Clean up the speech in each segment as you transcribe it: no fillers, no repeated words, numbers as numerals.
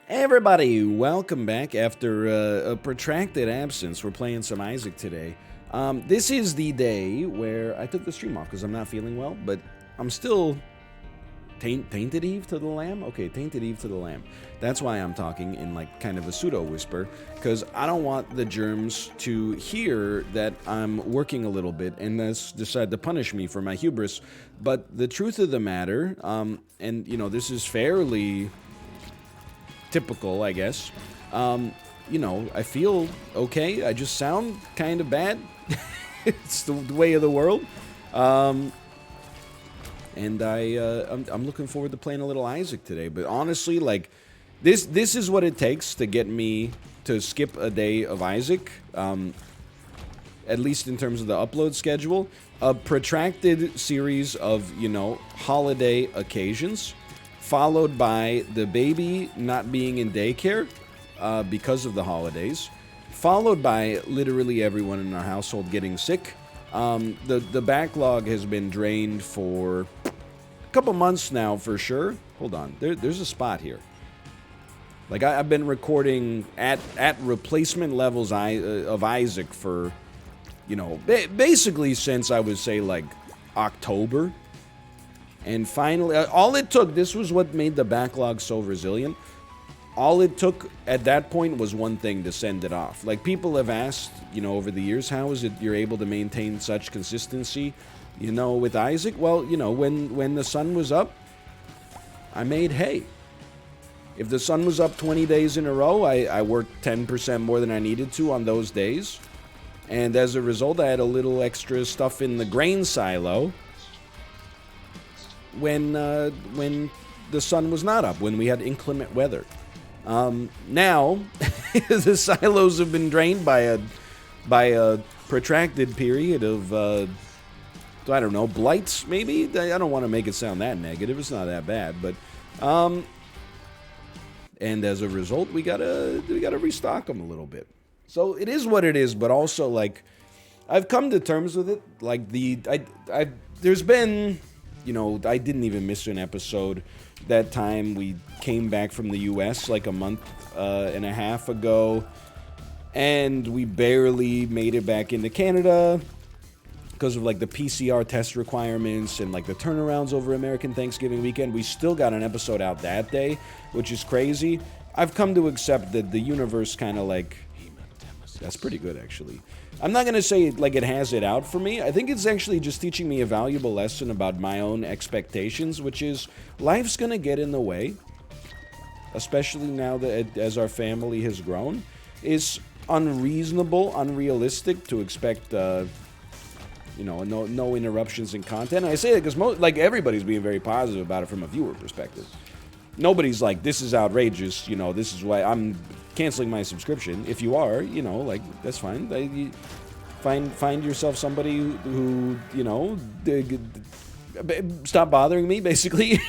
Hey everybody, welcome back after a protracted absence. We're playing some Isaac today. This is the day where I took the stream off because I'm not feeling well, but I'm still tainted Eve to the lamb? Okay, tainted Eve to the lamb. That's why I'm talking in like kind of a pseudo whisper, because I don't want the germs to hear that I'm working a little bit and thus decide to punish me for my hubris. But the truth of the matter, and you know, this is fairly typical, I guess. I feel okay. I just sound kind of bad. It's the way of the world. And I'm looking forward to playing a little Isaac today. But honestly, like, this is what it takes to get me to skip a day of Isaac. At least in terms of the upload schedule. A protracted series of, holiday occasions, followed by the baby not being in daycare because of the holidays, followed by literally everyone in our household getting sick. The backlog has been drained for a couple months now for sure. Hold on, there's a spot here. Like I've been recording at replacement levels of Isaac for, basically since I would say like October. And finally, all it took, this was what made the backlog so resilient. All it took at that point was one thing to send it off. Like, people have asked, over the years, how is it you're able to maintain such consistency, with Isaac? Well, when the sun was up, I made hay. If the sun was up 20 days in a row, I worked 10% more than I needed to on those days. And as a result, I had a little extra stuff in the grain silo when the sun was not up, when we had inclement weather. Now, the silos have been drained by a protracted period of, I don't know, blights, maybe? I don't want to make it sound that negative. It's not that bad, but, and as a result, we gotta restock them a little bit. So it is what it is, but also, like, I've come to terms with it. Like, there's been, I didn't even miss an episode. That time we came back from the US like a month and a half ago, and we barely made it back into Canada because of like the PCR test requirements and like the turnarounds over American Thanksgiving weekend. We still got an episode out that day, which is crazy. I've come to accept that the universe kind of like, that's pretty good actually. I'm not going to say like it has it out for me. I think it's actually just teaching me a valuable lesson about my own expectations, which is life's going to get in the way, especially now that as our family has grown. It's unreasonable, unrealistic to expect, no interruptions in content. And I say that because everybody's being very positive about it from a viewer perspective. Nobody's like, this is outrageous, this is why I'm canceling my subscription. If you are, that's fine. Find yourself somebody who stop bothering me, basically.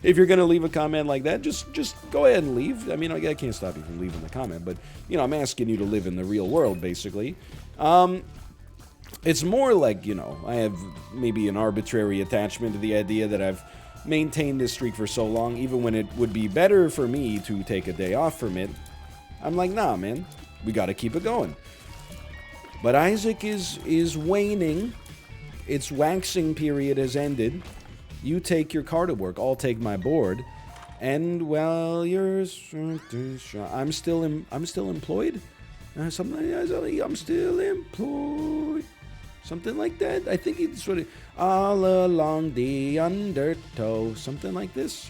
If you're going to leave a comment like that, just go ahead and leave. I mean, I can't stop you from leaving the comment, but, I'm asking you to live in the real world, basically. It's more like, I have maybe an arbitrary attachment to the idea that I've maintained this streak for so long, even when it would be better for me to take a day off from it. I'm like, nah, man, we got to keep it going. But Isaac is waning. Its waxing period has ended. You take your car to work, I'll take my board, and well, I'm still employed. I'm still employed. Something like that. I think it's sort of all along the undertow. Something like this.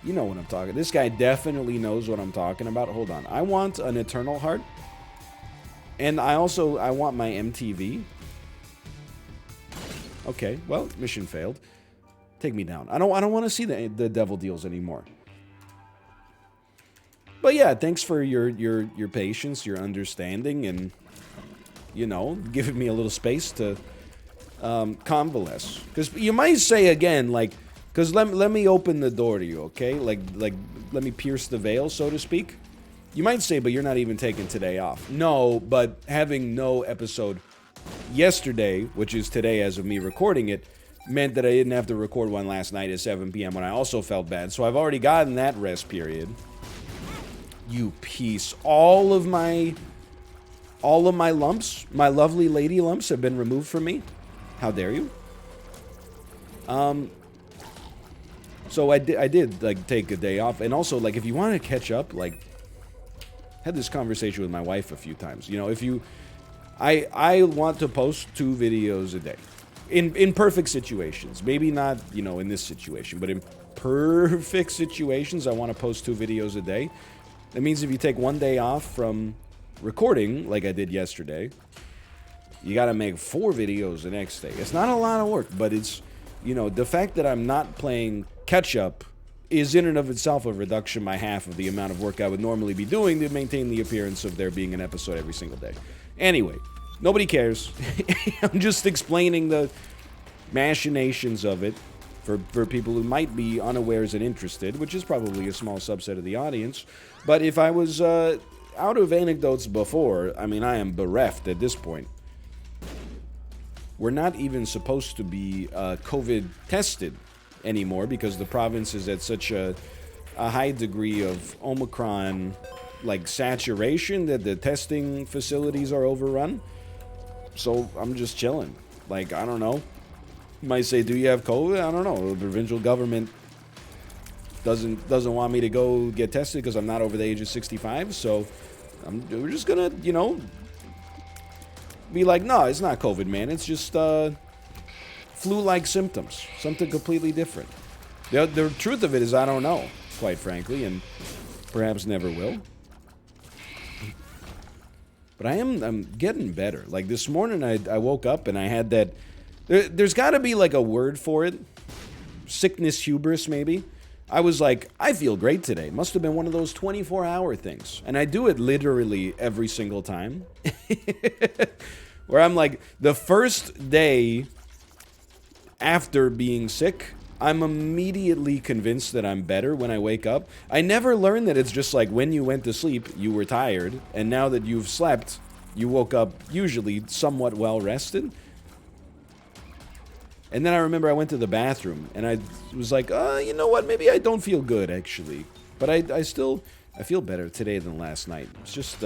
You know what I'm talking. This guy definitely knows what I'm talking about. Hold on. I want an Eternal Heart. And I want my MTV. Okay, well, mission failed. Take me down. I don't want to see the devil deals anymore. But yeah, thanks for your patience, your understanding, and giving me a little space to convalesce. Because you might say again, like, because let me open the door to you, okay? Like let me pierce the veil, so to speak. You might say, but you're not even taking today off. No, but having no episode yesterday, which is today as of me recording it, meant that I didn't have to record one last night at 7 p.m. when I also felt bad. So I've already gotten that rest period. You piece. All of my lumps, my lovely lady lumps, have been removed from me. How dare you? So I did like take a day off, and also like if you want to catch up, like had this conversation with my wife a few times. You know, if you, I want to post 2 videos a day, in perfect situations. Maybe not, you know, in this situation, but in perfect situations, I want to post 2 videos a day. That means if you take one day off from recording, like I did yesterday, you got to make 4 videos the next day. It's not a lot of work, but it's, you know, the fact that I'm not playing catch-up is in and of itself a reduction by half of the amount of work I would normally be doing to maintain the appearance of there being an episode every single day. Anyway, nobody cares. I'm just explaining the machinations of it for people who might be unawares and interested, which is probably a small subset of the audience. But if I was out of anecdotes before, I mean, I am bereft at this point. We're not even supposed to be COVID tested anymore because the province is at such a high degree of Omicron like saturation that the testing facilities are overrun. So I'm just chilling. Like, I don't know. You might say, do you have COVID? I don't know. The provincial government doesn't want me to go get tested because I'm not over the age of 65. So we're just gonna, you know, be like, no, it's not COVID, man. It's just flu-like symptoms. Something completely different. The truth of it is I don't know, quite frankly, and perhaps never will. But I'm getting better. Like this morning I woke up and I had that... There's got to be like a word for it. Sickness hubris, maybe. I was like, I feel great today. Must have been one of those 24-hour things. And I do it literally every single time. Where I'm like, the first day after being sick, I'm immediately convinced that I'm better when I wake up. I never learned that it's just like when you went to sleep, you were tired. And now that you've slept, you woke up usually somewhat well rested. And then I remember I went to the bathroom and I was like, you know what? Maybe I don't feel good, actually. But I feel better today than last night. It's just,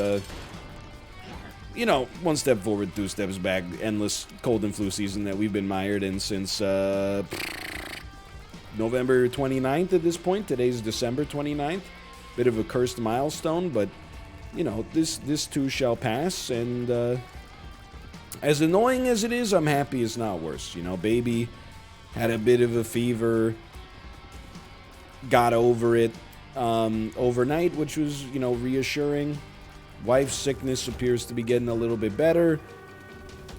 you know, 1 step forward, 2 steps back. Endless cold and flu season that we've been mired in since November 29th at this point. Today's December 29th. Bit of a cursed milestone, but, you know, this too shall pass. And, as annoying as it is, I'm happy it's not worse. You know, baby had a bit of a fever, got over it overnight, which was, you know, reassuring. Wife's sickness appears to be getting a little bit better.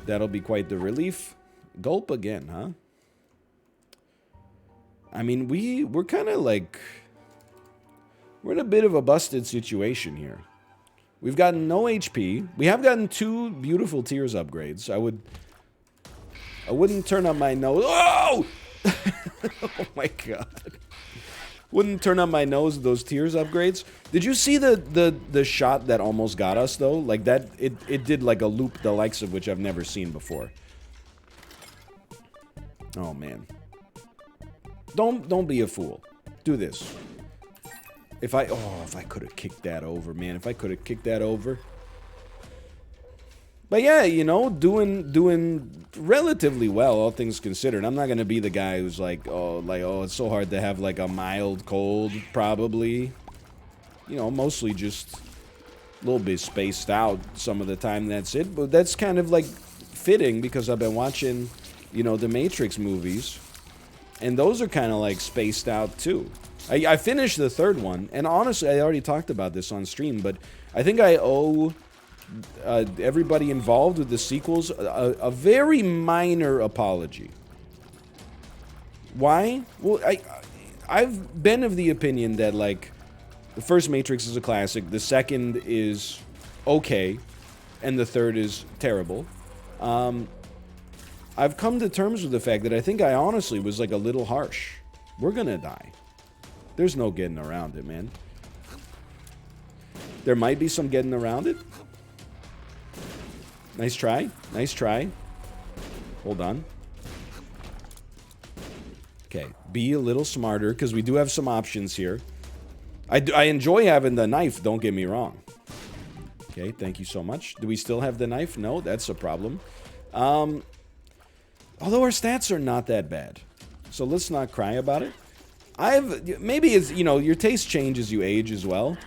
That'll be quite the relief. Gulp again, huh? I mean, we're kind of like... We're in a bit of a busted situation here. We've gotten no HP. We have gotten 2 beautiful Tears upgrades. I wouldn't turn up my nose. Oh! Oh my god. Wouldn't turn up my nose at those Tears upgrades. Did you see the shot that almost got us though? Like that, it did like a loop the likes of which I've never seen before. Oh man. Don't be a fool. Do this. If I could have kicked that over, man. If I could have kicked that over. But yeah, you know, doing relatively well, all things considered. I'm not going to be the guy who's like, oh, it's so hard to have like a mild cold, probably. You know, mostly just a little bit spaced out some of the time, that's it. But that's kind of like fitting because I've been watching, you know, the Matrix movies. And those are kind of like spaced out too. I finished the 3rd one, and honestly, I already talked about this on stream, but I think I owe everybody involved with the sequels a very minor apology. Why? Well, I've been of the opinion that, like, the first Matrix is a classic, the second is okay, and the third is terrible. I've come to terms with the fact that I think I honestly was, like, a little harsh. We're gonna die. There's no getting around it, man. There might be some getting around it. Nice try. Nice try. Hold on. Okay, be a little smarter, because we do have some options here. I enjoy having the knife, don't get me wrong. Okay, thank you so much. Do we still have the knife? No, that's a problem. Although our stats are not that bad. So let's not cry about it. Maybe it's, you know, your taste changes as you age as well.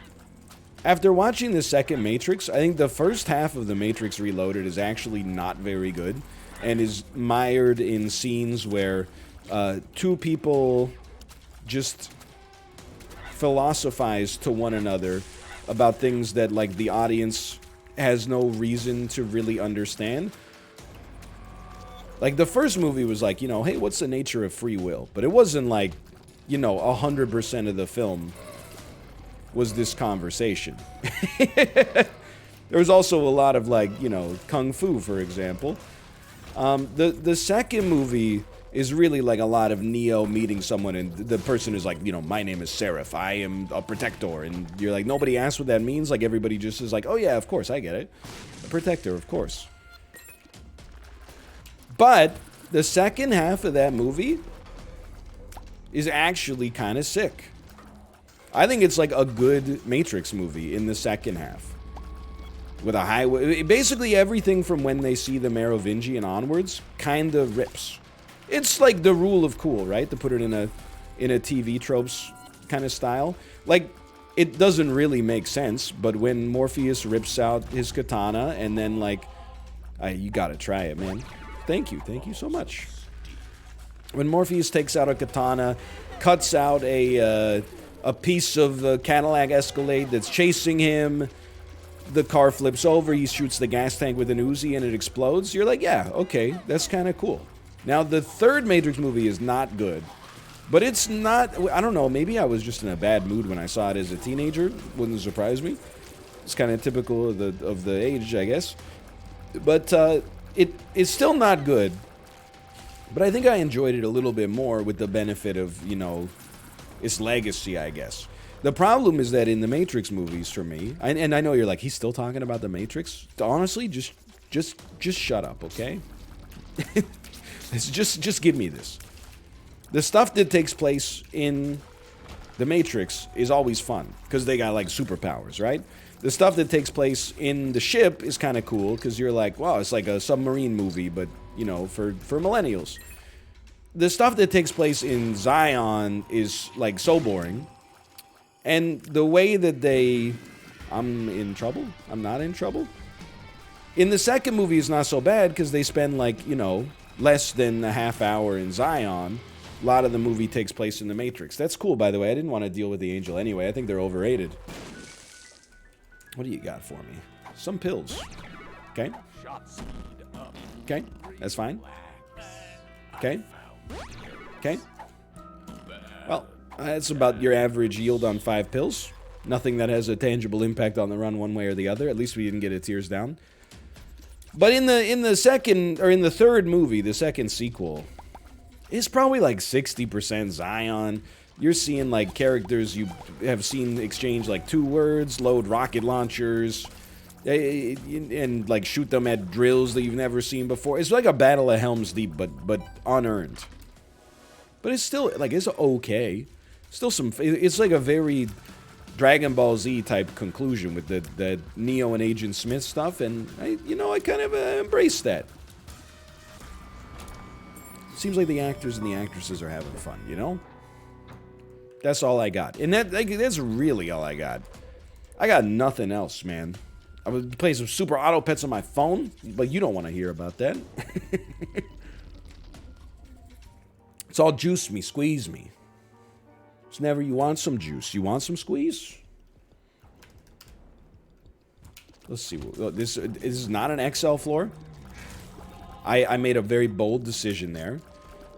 After watching the second Matrix, I think the first half of the Matrix Reloaded is actually not very good. And is mired in scenes where two people just philosophize to one another about things that, like, the audience has no reason to really understand. Like, the first movie was like, you know, hey, what's the nature of free will? But it wasn't like, you know, 100% of the film was this conversation. There was also a lot of, like, you know, kung fu, for example. The second movie is really like a lot of Neo meeting someone, and the person is like, you know, my name is Seraph, I am a protector, and you're like, nobody asked what that means. Like, everybody just is like, oh yeah, of course, I get it. A protector, of course. But the second half of that movie is actually kind of sick. I think it's like a good Matrix movie in the second half. With a highway, basically everything from when they see the Merovingian onwards kind of rips. It's like the rule of cool, right? To put it in a TV tropes kind of style. Like, it doesn't really make sense, but when Morpheus rips out his katana and then, like, you gotta try it, man. Thank you so much. When Morpheus takes out a katana, cuts out a piece of the Cadillac Escalade that's chasing him. The car flips over, he shoots the gas tank with an Uzi and it explodes. You're like, yeah, okay, that's kind of cool. Now, the third Matrix movie is not good. But it's not, I don't know, maybe I was just in a bad mood when I saw it as a teenager. Wouldn't surprise me. It's kind of typical of the age, I guess. But it's still not good. But I think I enjoyed it a little bit more with the benefit of, you know, its legacy, I guess. The problem is that in the Matrix movies, for me, and I know you're like, he's still talking about the Matrix? Honestly, just shut up, okay? just give me this. The stuff that takes place in the Matrix is always fun, because they got, like, superpowers, right? The stuff that takes place in the ship is kind of cool, because you're like, wow, it's like a submarine movie, but, you know, for millennials. The stuff that takes place in Zion is, like, so boring. And the way that they... I'm in trouble? I'm not in trouble? In the second movie, it's not so bad, because they spend, like, you know, less than a half hour in Zion. A lot of the movie takes place in the Matrix. That's cool, by the way. I didn't want to deal with the Angel anyway. I think they're overrated. What do you got for me? Some pills. Okay. Okay, that's fine. Okay. Okay. Well, that's about your average yield on 5 pills. Nothing that has a tangible impact on the run one way or the other. At least we didn't get a tears down. But in the second, or in the third movie, the second sequel, it's probably like 60% Zion. You're seeing, like, characters you have seen exchange, like, 2 words, load rocket launchers, and, like, shoot them at drills that you've never seen before. It's like a Battle of Helm's Deep, but unearned. But it's still, like, it's okay. Still some, it's like a very Dragon Ball Z type conclusion with the Neo and Agent Smith stuff, and I kind of embrace that. Seems like the actors and the actresses are having fun, you know? That's all I got. And that's really all I got. I got nothing else, man. I would play some Super Auto Pets on my phone, but you don't want to hear about that. It's all juice me, squeeze me. It's never you want some juice. You want some squeeze? Let's see. This is not an XL floor. I made a very bold decision there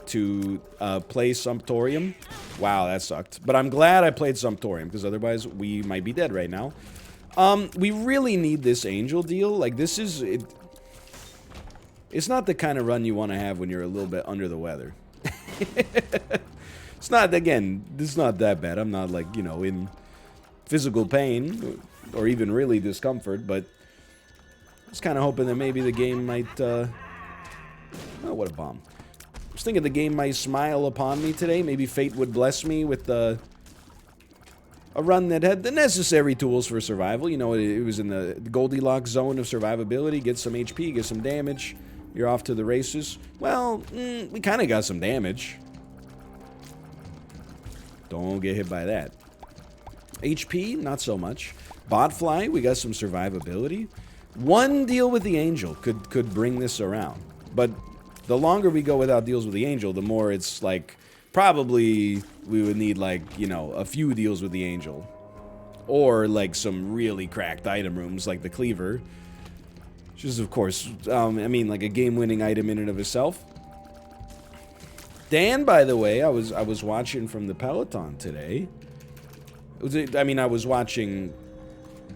to play Samptorium. Wow, that sucked. But I'm glad I played Samptorium, because otherwise we might be dead right now. We really need this Angel deal. Like, this is... It's not the kind of run you want to have when you're a little bit under the weather. It's not, again, this is not that bad. I'm not, like, you know, in physical pain or even really discomfort, but I was kind of hoping that maybe the game might... Oh, what a bomb. was thinking the game might smile upon me today. Maybe fate would bless me with a run that had the necessary tools for survival. You know, it was in the Goldilocks zone of survivability. Get some HP, get some damage. You're off to the races. Well, we kind of got some damage. Don't get hit by that. HP, not so much. Botfly, we got some survivability. One deal with the Angel could bring this around. But the longer we go without deals with the Angel, the more it's like, probably we would need like, you know, a few deals with the Angel. Or like some really cracked item rooms like the Cleaver. Which is, of course, I mean, like a game-winning item in and of itself. Dan, by the way, I was watching from the Peloton today. I mean, I was watching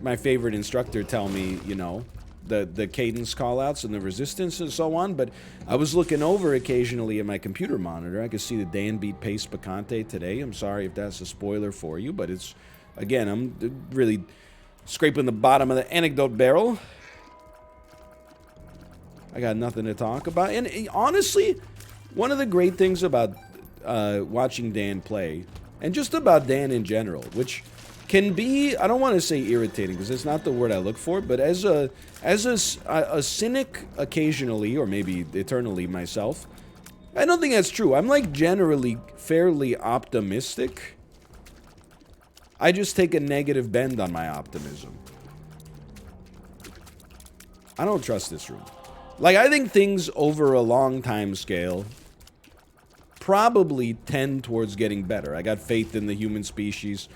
my favorite instructor tell me, you know, the cadence callouts and the resistance and so on, but I was looking over occasionally at my computer monitor. I could see that Dan beat Pace Picante today. I'm sorry if that's a spoiler for you, but it's, again, I'm really scraping the bottom of the anecdote barrel. I got nothing to talk about. And honestly, one of the great things about watching Dan play, and just about Dan in general, which can be, I don't want to say irritating, because it's not the word I look for, but as a cynic occasionally, or maybe eternally myself, I don't think that's true. I'm like generally fairly optimistic. I just take a negative bend on my optimism. I don't trust this room. Like, I think things over a long time scale probably tend towards getting better. I got faith in the human species.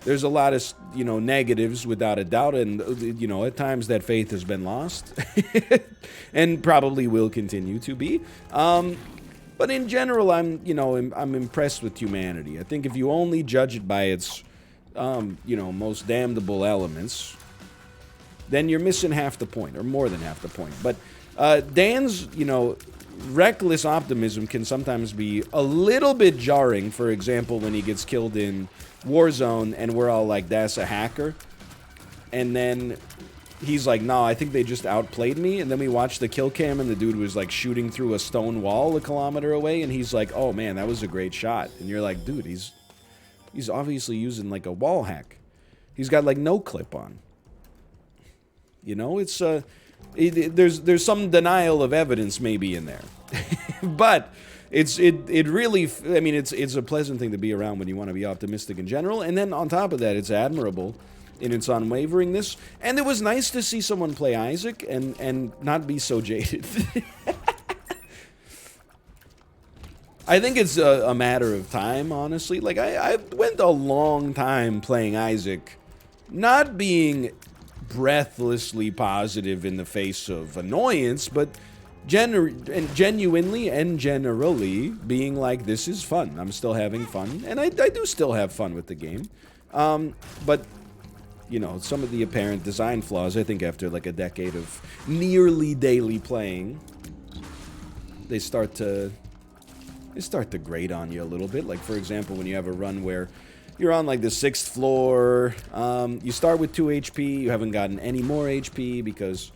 There's a lot of, you know, negatives without a doubt, and, you know, at times that faith has been lost and probably will continue to be. But in general, I'm impressed with humanity. I think if you only judge it by its, you know, most damnable elements, then you're missing half the point, or more than half the point. But Dan's, you know, reckless optimism can sometimes be a little bit jarring. For example, when he gets killed in Warzone and we're all like, that's a hacker. And then he's like, no, I think they just outplayed me. And then we watch the kill cam and the dude was like shooting through a stone wall a kilometer away. And he's like, oh man, that was a great shot. And you're like, dude, he's obviously using like a wall hack. He's got like no clip on. You know, it's there's some denial of evidence maybe in there. But it really, I mean, it's a pleasant thing to be around when you want to be optimistic in general. And then on top of that, it's admirable in its unwaveringness. And it was nice to see someone play Isaac and not be so jaded. I think it's a matter of time, honestly. Like, I went a long time playing Isaac, not being breathlessly positive in the face of annoyance, but genuinely and generally being like, this is fun. I'm still having fun, and I do still have fun with the game. But, you know, some of the apparent design flaws, I think after like a decade of nearly daily playing, they start to grate on you a little bit. Like, for example, when you have a run where you're on like the 6th floor, you start with 2 HP, you haven't gotten any more HP because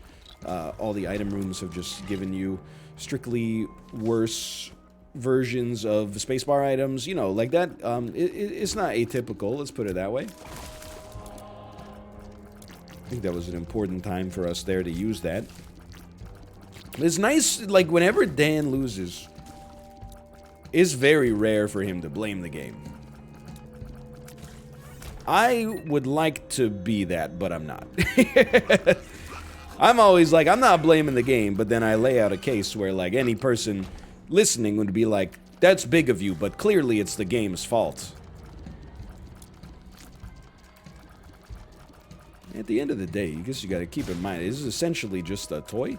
all the item rooms have just given you strictly worse versions of spacebar items, you know, like that. It's not atypical, let's put it that way. I think that was an important time for us there to use that. It's nice, like, whenever Dan loses, it's very rare for him to blame the game. I would like to be that, but I'm not. I'm always like, I'm not blaming the game, but then I lay out a case where, like, any person listening would be like, that's big of you, but clearly it's the game's fault. At the end of the day, I guess you gotta keep in mind, this is essentially just a toy.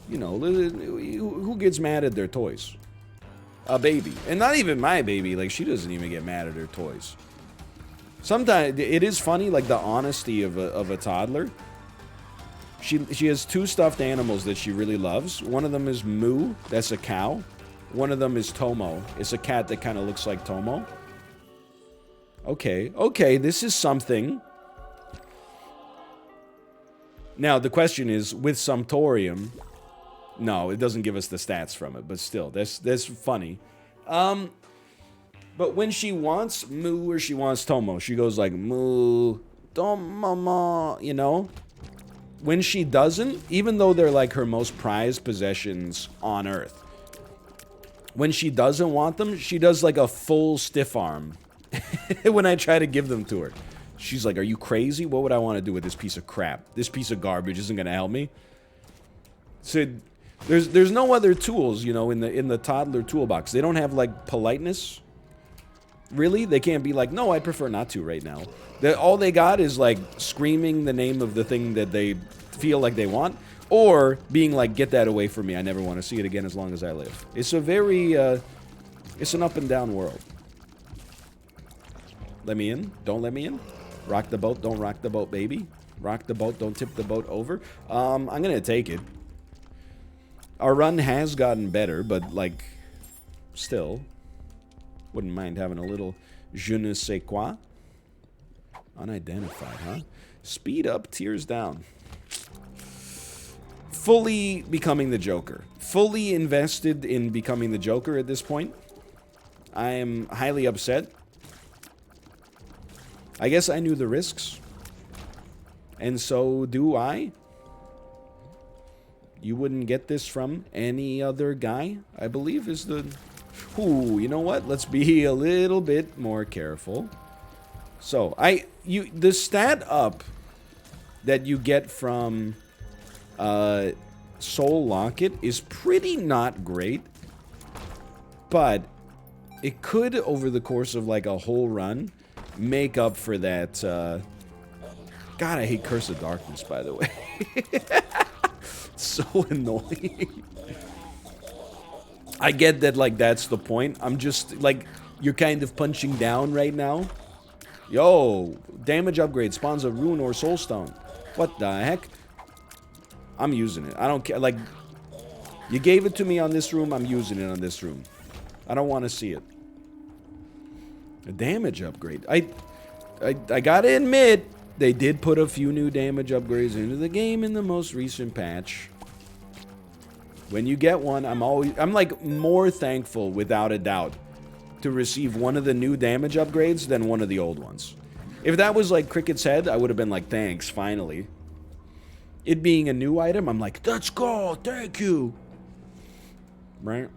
You know, who gets mad at their toys? A baby. And not even my baby, like, she doesn't even get mad at her toys. Sometimes it is funny, like the honesty of a toddler. She has 2 stuffed animals that she really loves. One of them is Moo, that's a cow. One of them is Tomo. It's a cat that kind of looks like Tomo. Okay, this is something. Now the question is, with Samptorium, No, it doesn't give us the stats from it, but still, that's funny. But when she wants Moo or she wants Tomo, she goes like, Moo, Tomo, you know? When she doesn't, even though they're like her most prized possessions on Earth, when she doesn't want them, she does like a full stiff arm when I try to give them to her. She's like, are you crazy? What would I want to do with this piece of crap? This piece of garbage isn't going to help me. So there's no other tools, you know, in the toddler toolbox. They don't have like politeness. Really? They can't be like, no, I'd prefer not to right now. All they got is like screaming the name of the thing that they feel like they want, or being like, get that away from me. I never want to see it again as long as I live. It's a very, it's an up and down world. Let me in. Don't let me in. Rock the boat. Don't rock the boat, baby. Rock the boat. Don't tip the boat over. I'm going to take it. Our run has gotten better, but like, still... Wouldn't mind having a little je ne sais quoi. Unidentified, huh? Speed up, tears down. Fully becoming the Joker. Fully invested in becoming the Joker at this point. I am highly upset. I guess I knew the risks. And so do I. You wouldn't get this from any other guy, I believe, is the... Ooh, you know what? Let's be a little bit more careful. So, the stat up that you get from Soul Locket is pretty not great. But it could, over the course of like a whole run, make up for that. God, I hate Curse of Darkness, by the way. It's so annoying. I get that, like, that's the point. I'm just, like, you're kind of punching down right now. Yo, damage upgrade spawns a rune or soulstone. What the heck? I'm using it. I don't care. Like, you gave it to me on this room. I'm using it on this room. I don't want to see it. A damage upgrade. I gotta admit, they did put a few new damage upgrades into the game in the most recent patch. When you get one, I'm like more thankful, without a doubt, to receive one of the new damage upgrades than one of the old ones. If that was like Cricket's Head, I would have been like, thanks, finally. It being a new item, I'm like, let's go, thank you. Play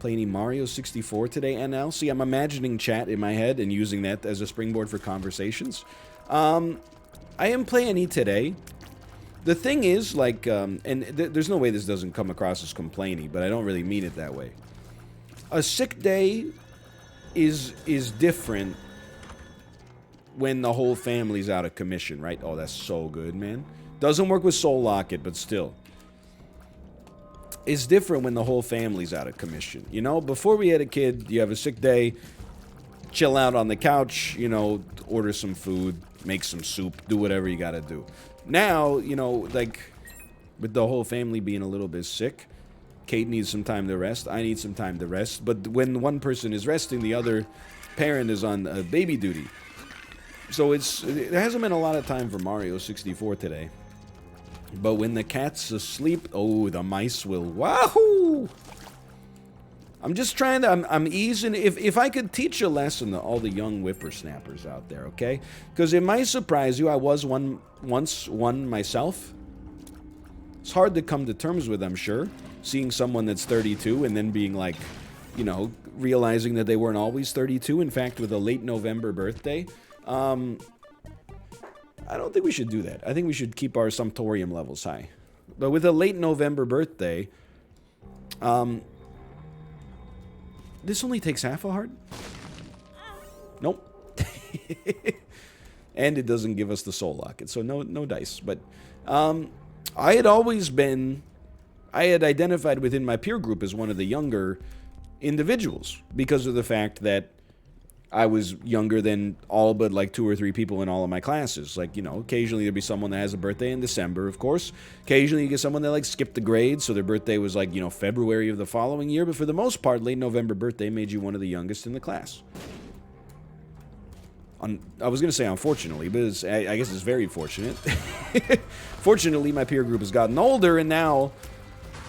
any Mario 64 today, NL? See, I'm imagining chat in my head and using that as a springboard for conversations. I am playing it today. The thing is, like, there's no way this doesn't come across as complaining, but I don't really mean it that way. A sick day is different when the whole family's out of commission, right? Oh, that's so good, man. Doesn't work with Soul Locket, but still. It's different when the whole family's out of commission. You know, before we had a kid, you have a sick day, chill out on the couch, you know, order some food, make some soup, do whatever you gotta do. Now, you know, like, with the whole family being a little bit sick, Kate needs some time to rest, I need some time to rest, but when one person is resting, the other parent is on baby duty. So it hasn't been a lot of time for Mario 64 today. But when the cat's asleep, oh, the mice will, wahoo! I'm just trying to, I'm easing, if I could teach a lesson to all the young whippersnappers out there, okay? Because it might surprise you, I was once one myself. It's hard to come to terms with, I'm sure. Seeing someone that's 32 and then being like, you know, realizing that they weren't always 32. In fact, with a late November birthday. I don't think we should do that. I think we should keep our Samptorium levels high. But with a late November birthday, this only takes half a heart? Nope. And it doesn't give us the Soul Locket, so no dice. But I had identified within my peer group as one of the younger individuals because of the fact that I was younger than all but like 2 or 3 people in all of my classes. Like, you know, occasionally there'd be someone that has a birthday in December, of course. Occasionally you get someone that like skipped the grade, so their birthday was like, you know, February of the following year. But for the most part, late November birthday made you one of the youngest in the class. I was going to say unfortunately, but I guess it's very fortunate. Fortunately, my peer group has gotten older, and now,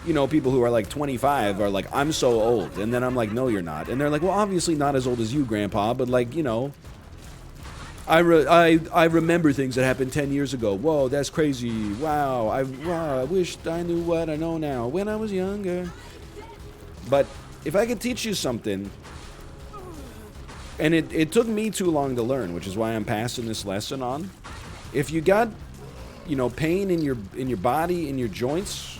you know, people who are like 25 are like, I'm so old. And then I'm like, no, you're not. And they're like, well, obviously not as old as you, Grandpa, but like, you know, I remember things that happened 10 years ago. Whoa, that's crazy. Wow, I wish I knew what I know now when I was younger. But if I could teach you something, and it took me too long to learn, which is why I'm passing this lesson on. If you got, you know, pain in your body, in your joints,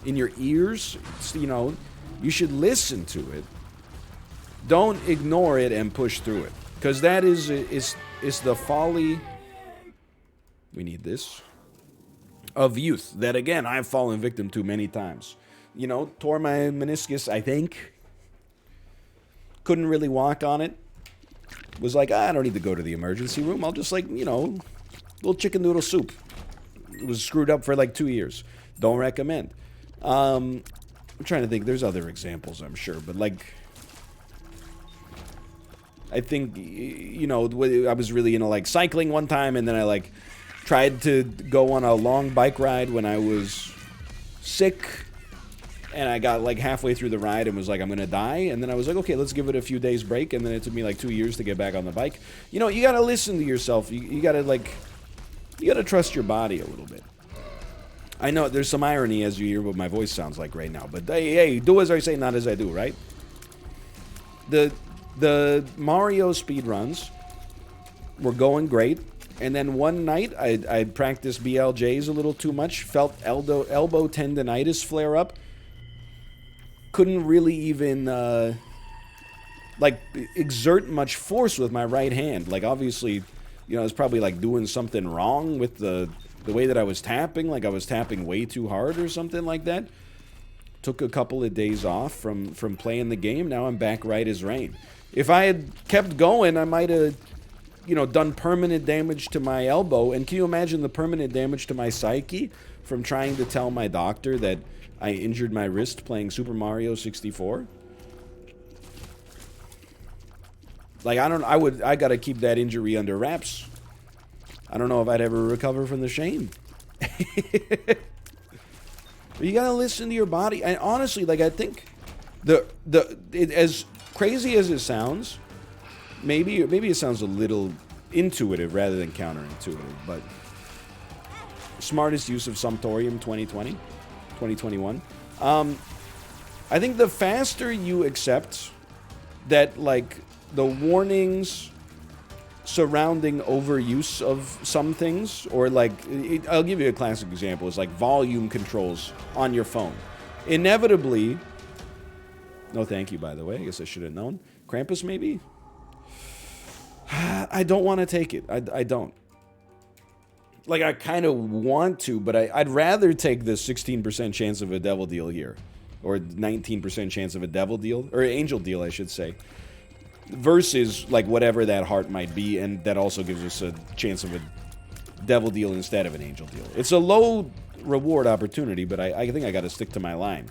in your ears, you know, you should listen to it. Don't ignore it and push through it, because that is the folly. We need this of youth that, again, I've fallen victim to many times. You know, tore my meniscus, I think. Couldn't really walk on it. Was like, I don't need to go to the emergency room. I'll just, like, you know, little chicken noodle soup. It was screwed up for like 2 years. Don't recommend. I'm trying to think. There's other examples, I'm sure. But, like, I think, you know, I was really into, like, cycling one time. And then I, like, tried to go on a long bike ride when I was sick. And I got, like, halfway through the ride and was like, I'm going to die. And then I was like, okay, let's give it a few days break. And then it took me, like, 2 years to get back on the bike. You know, you got to listen to yourself. You got to, like, you got to trust your body a little bit. I know there's some irony as you hear what my voice sounds like right now. But, hey, do as I say, not as I do, right? The Mario speedruns were going great. And then one night, I practiced BLJs a little too much. Felt elbow tendonitis flare up. Couldn't really even, like, exert much force with my right hand. Like, obviously, you know, I was probably, like, doing something wrong with the way that I was tapping. Like, I was tapping way too hard or something like that. Took a couple of days off from playing the game. Now I'm back right as rain. If I had kept going, I might have, you know, done permanent damage to my elbow. And can you imagine the permanent damage to my psyche from trying to tell my doctor that I injured my wrist playing Super Mario 64? Like, I gotta keep that injury under wraps. I don't know if I'd ever recover from the shame. You gotta listen to your body. And honestly, like, I think as crazy as it sounds, maybe it sounds a little intuitive rather than counterintuitive, but smartest use of Samptorium 2021. I think the faster you accept that, like, the warnings surrounding overuse of some things, or like, I'll give you a classic example. It's like volume controls on your phone. Inevitably, no thank you, by the way. I guess I should have known. Krampus, maybe? I don't want to take it. I don't. Like, I kind of want to, but I'd rather take the 16% chance of a devil deal here. Or 19% chance of a devil deal. Or angel deal, I should say. Versus, like, whatever that heart might be, and that also gives us a chance of a devil deal instead of an angel deal. It's a low reward opportunity, but I think I gotta stick to my line.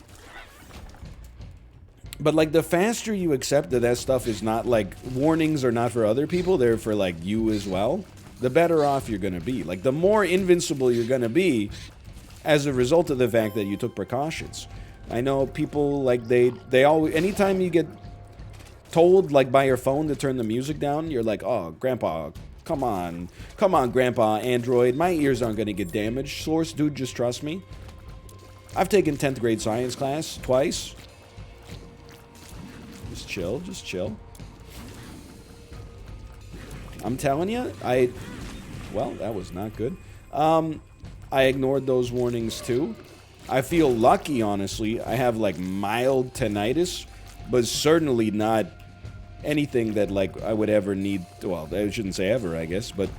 But, like, the faster you accept that stuff is not, like, warnings are not for other people, they're for, like, you as well, the better off you're gonna be. Like, the more invincible you're gonna be as a result of the fact that you took precautions. I know people, like, they always, anytime you get told, like, by your phone to turn the music down, you're like, oh, Grandpa, come on, Grandpa, Android, my ears aren't gonna get damaged. Source, dude, just trust me. I've taken 10th grade science class twice. Just chill. I'm telling you, well, that was not good. I ignored those warnings too. I feel lucky, honestly. I have, like, mild tinnitus, but certainly not anything that, like, I would ever need. Well, I shouldn't say ever, I guess, but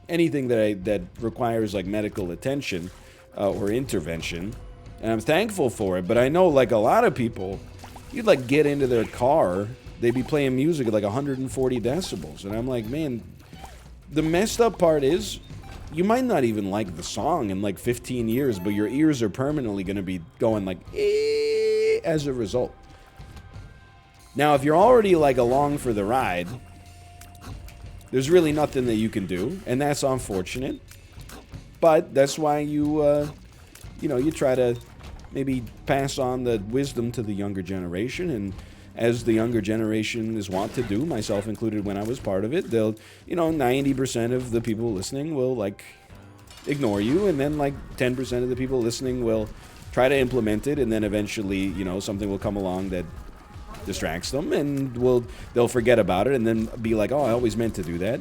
anything that requires, like, medical attention or intervention. And I'm thankful for it. But I know, like, a lot of people, you'd, like, get into their car, they'd be playing music at, like, 140 decibels. And I'm like, man, the messed up part is, you might not even like the song in, like, 15 years, but your ears are permanently going to be going, like, as a result. Now, if you're already, like, along for the ride, There's really nothing that you can do, and that's unfortunate. But that's why you, you try to maybe pass on the wisdom to the younger generation, and as the younger generation is wont to do, myself included when I was part of it, they'll, 90% of the people listening will, like, ignore you, and then, like, 10% of the people listening will try to implement it, and then eventually, something will come along that distracts them, and they'll forget about it, and then be like, oh, I always meant to do that.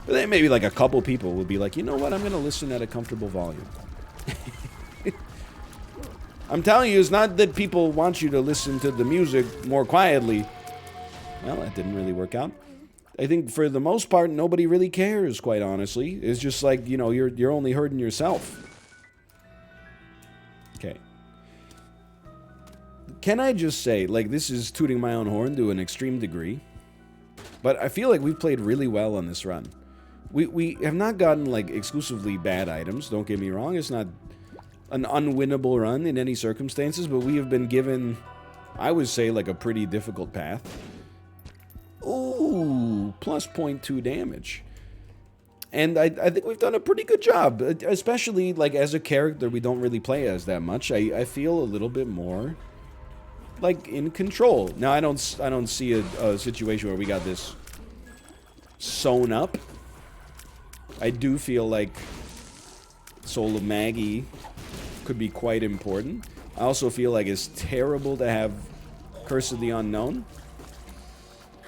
But then maybe, like, a couple people will be like, you know what, I'm going to listen at a comfortable volume. I'm telling you, it's not that people want you to listen to the music more quietly. Well, that didn't really work out. I think for the most part, nobody really cares, quite honestly. It's just like, you're only hurting yourself. Okay. Can I just say, like, this is tooting my own horn to an extreme degree, but I feel like we've played really well on this run. We have not gotten, like, exclusively bad items, don't get me wrong. It's not an unwinnable run in any circumstances, but we have been given, I would say, like, a pretty difficult path. Ooh, plus 0.2 damage. And I think we've done a pretty good job, especially, like, as a character we don't really play as that much. I feel a little bit more, like, in control. Now, I don't see a situation where we got this sewn up. I do feel like Soul of Maggie could be quite important. I also feel like it's terrible to have Curse of the Unknown.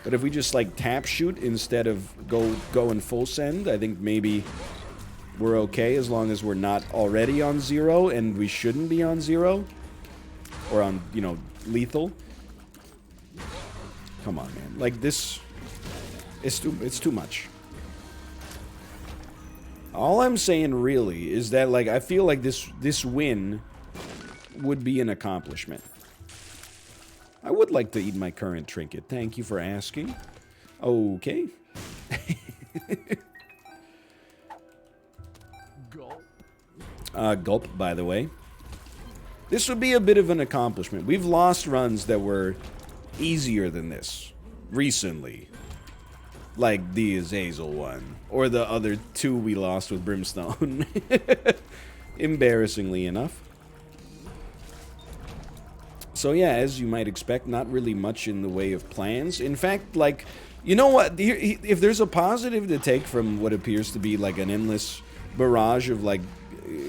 But if we just, like, tap shoot instead of going full send, I think maybe we're okay as long as we're not already on 0, and we shouldn't be on 0. Or on, lethal. Come on, man. Like, this... It's too much. All I'm saying, really, is that, like, I feel like this win would be an accomplishment. I would like to eat my current trinket. Thank you for asking. Okay. Gulp, by the way. This would be a bit of an accomplishment. We've lost runs that were easier than this recently. Like the Azazel one. Or the other 2 we lost with Brimstone. Embarrassingly enough. So yeah, as you might expect, not really much in the way of plans. In fact, like, you know what? If there's a positive to take from what appears to be like an endless barrage of, like,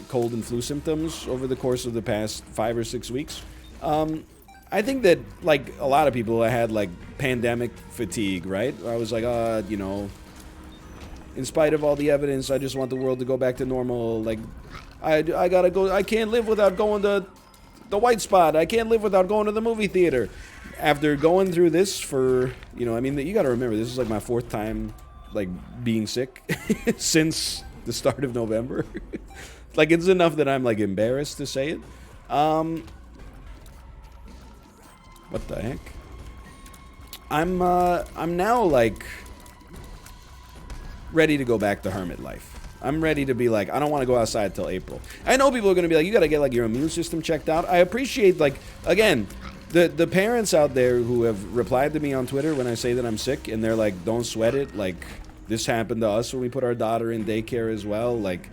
cold and flu symptoms over the course of the past 5 or 6 weeks, I think that, like, a lot of people had, like, pandemic fatigue, right? I was like, in spite of all the evidence, I just want the world to go back to normal. Like, I gotta go. I can't live without going to the white spot. I can't live without going to the movie theater. After going through this for, I mean, you gotta remember, this is like my 4th time, like, being sick since the start of November. Like, it's enough that I'm, like, embarrassed to say it. What the heck? I'm now, like, ready to go back to hermit life. I'm ready to be like, I don't want to go outside till April. I know people are going to be like, you got to get, like, your immune system checked out. I appreciate, like, again, the parents out there who have replied to me on Twitter when I say that I'm sick, and they're like, don't sweat it. Like, this happened to us when we put our daughter in daycare as well. Like,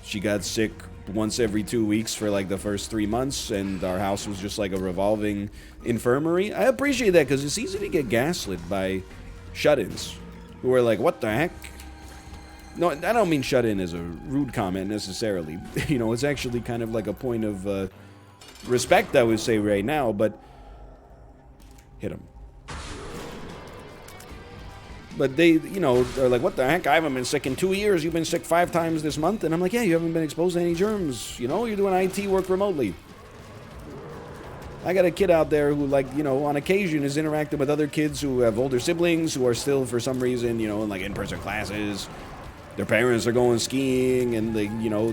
she got sick once every 2 weeks for, like, the first 3 months, and our house was just like a revolving infirmary. I appreciate that, because it's easy to get gaslit by shut-ins who are like, what the heck? No, I don't mean shut-in as a rude comment necessarily. It's actually kind of like a point of respect, I would say, right now, but hit them. But they, they're like, what the heck? I haven't been sick in 2 years. You've been sick 5 times this month. And I'm like, yeah, you haven't been exposed to any germs. You're doing IT work remotely. I got a kid out there who, like, on occasion is interacting with other kids who have older siblings who are still, for some reason, in, like, in-person classes. Their parents are going skiing, and they,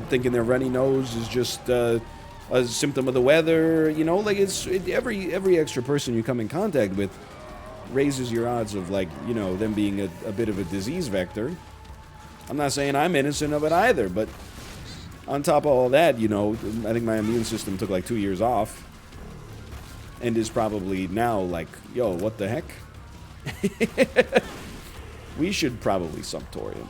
thinking their runny nose is just a symptom of the weather. Like, every extra person you come in contact with raises your odds of, like, them being a bit of a disease vector. I'm not saying I'm innocent of it either, but on top of all that, I think my immune system took, like, 2 years off and is probably now like, yo, what the heck? We should probably Samptorium.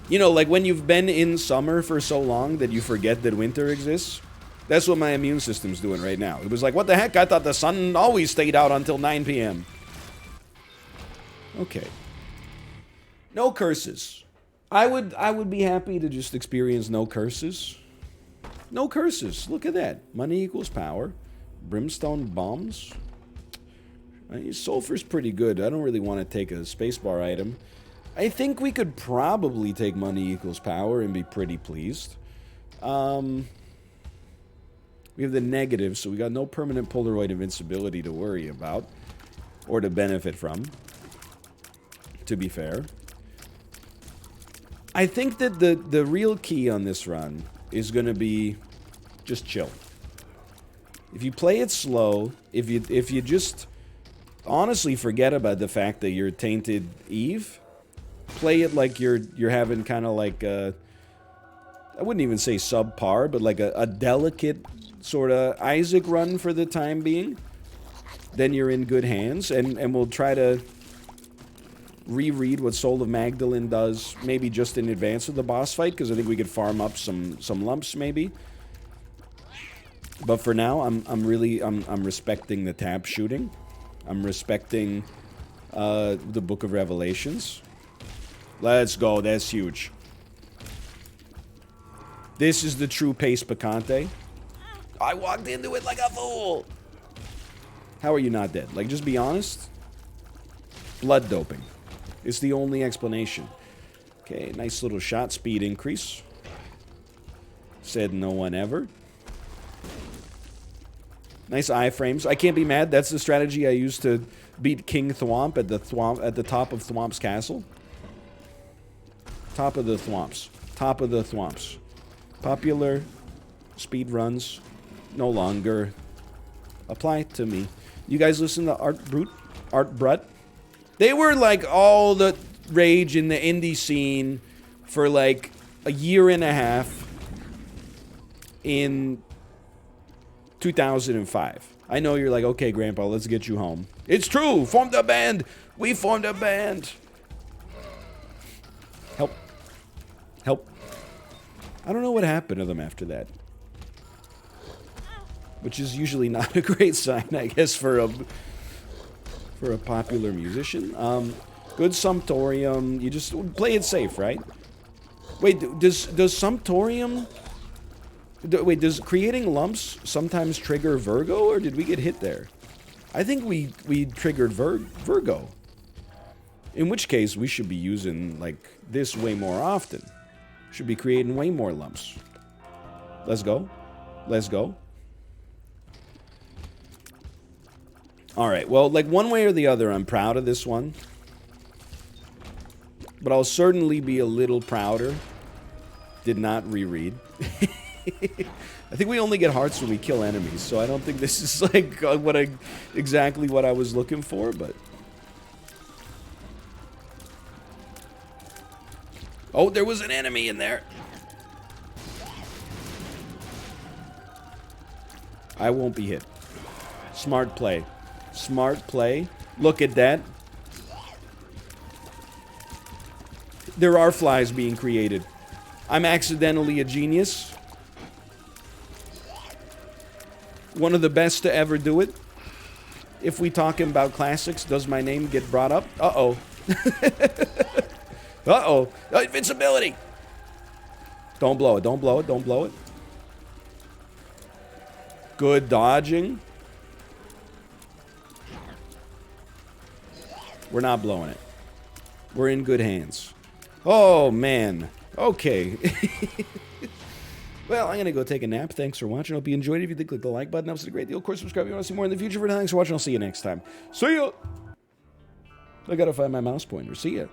You know, like when you've been in summer for so long that you forget that winter exists. That's what my immune system's doing right now. It was like, what the heck? I thought the sun always stayed out until 9 p.m. Okay. No curses. I would be happy to just experience no curses. No curses. Look at that. Money equals power. Brimstone bombs. Sulfur's pretty good. I don't really want to take a spacebar item. I think we could probably take money equals power and be pretty pleased. We have the negative, so we got no permanent Polaroid invincibility to worry about. Or to benefit from. To be fair. I think that the real key on this run is going to be just chill. If you play it slow, if you just honestly forget about the fact that you're Tainted Eve, play it like you're having kind of like a, I wouldn't even say subpar, but like a delicate sort of Isaac run for the time being, then you're in good hands, and we'll try to reread what Soul of Magdalene does, maybe just in advance of the boss fight, because I think we could farm up some lumps, maybe. But for now, I'm respecting the tab shooting. I'm respecting the Book of Revelations. Let's go. That's huge. This is the true pace picante. I walked into it like a fool. How are you not dead? Like, just be honest. Blood doping. It's the only explanation. Okay, nice little shot speed increase. Said no one ever. Nice iframes. I can't be mad. That's the strategy I used to beat King Thwomp at the top of Thwomp's castle. Top of the Thwomps. Top of the Thwomps. Popular speed runs no longer apply to me. You guys listen to Art Brut? They were like all the rage in the indie scene for like a year and a half in 2005. I know you're like, okay, Grandpa, let's get you home. It's true. Formed a band. We formed a band. Help. Help. I don't know what happened to them after that. Which is usually not a great sign, I guess, for a popular musician. Good Samptorium. You just play it safe, right? Wait, does Samptorium... Wait, does creating lumps sometimes trigger Virgo, or did we get hit there? I think we triggered Virgo. In which case, we should be using, like, this way more often. Should be creating way more lumps. Let's go. Let's go. Alright, well, like, one way or the other, I'm proud of this one. But I'll certainly be a little prouder. Did not reread. I think we only get hearts when we kill enemies, so I don't think this is like exactly what I was looking for, but... Oh, there was an enemy in there. I won't be hit. Smart play. Smart play. Look at that. There are flies being created. I'm accidentally a genius. One of the best to ever do it. If we talking about classics, does my name get brought up? Uh-oh. Uh-oh. Invincibility. Don't blow it. Don't blow it. Don't blow it. Good dodging. We're not blowing it. We're in good hands. Oh, man. Okay. Well, I'm going to go take a nap. Thanks for watching. I hope you enjoyed it. If you did, click the like button. That was a great deal. Of course, subscribe if you want to see more in the future. Thanks for watching. I'll see you next time. See ya! I got to find my mouse pointer. See ya.